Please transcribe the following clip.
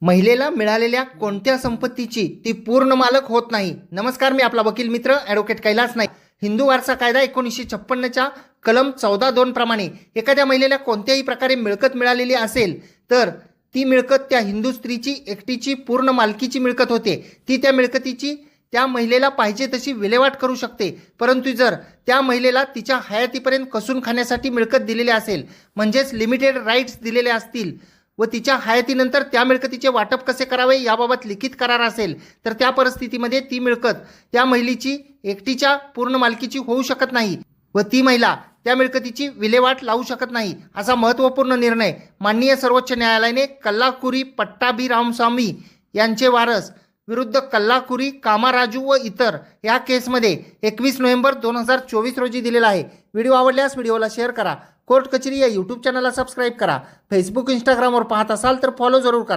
महिलेला मिळालेल्या कोणत्या संपत्तीची ती पूर्ण मालक होत नाही। नमस्कार, मी आपला वकील मित्र ॲडव्होकेट कैलास नाईक। हिंदू वारसा कायदा 1956च्या कलम 14(2) प्रमाणे एखाद्या महिलेला कोणत्याही प्रकारे मिळकत मिळालेली असेल तर ती मिळकत त्या हिंदू स्त्रीची एकटीची पूर्ण मालकीची मिळकत होते। ती त्या मिळकतीची त्या महिलेला पाहिजे तशी विल्हेवाट करू शकते। परंतु जर त्या महिलेला तिच्या हयातीपर्यंत कसून खाण्यासाठी मिळकत दिलेली असेल, म्हणजेच लिमिटेड राईट्स दिलेले असतील व तिच्या हयातीनंतर त्या मिळकतीचे वाटप कसे करावे याबाबत लिखित करार असेल तर त्या परिस्थितीमध्ये ती मिळकत त्या महिलेची एकटीच्या पूर्ण मालकीची होऊ शकत नाही व ती महिला त्या मिळकतीची विल्हेवाट लावू शकत नाही। असा महत्त्वपूर्ण निर्णय माननीय सर्वोच्च न्यायालयाने कल्लाकुरी पट्टाभिरामस्वामी यांचे वारस विरुद्ध कल्लाकुरी कामाराजू व इतर या केसमध्ये 21 नोव्हेंबर 2024 रोजी दिलेला आहे। व्हिडिओ आवडल्यास व्हिडिओला शेअर करा। कोर्ट कचेरी या यूट्यूब चॅनलला सबस्क्राईब करा। फेसबुक इंस्टाग्रामवर पाहत असाल तर फॉलो जरूर करा।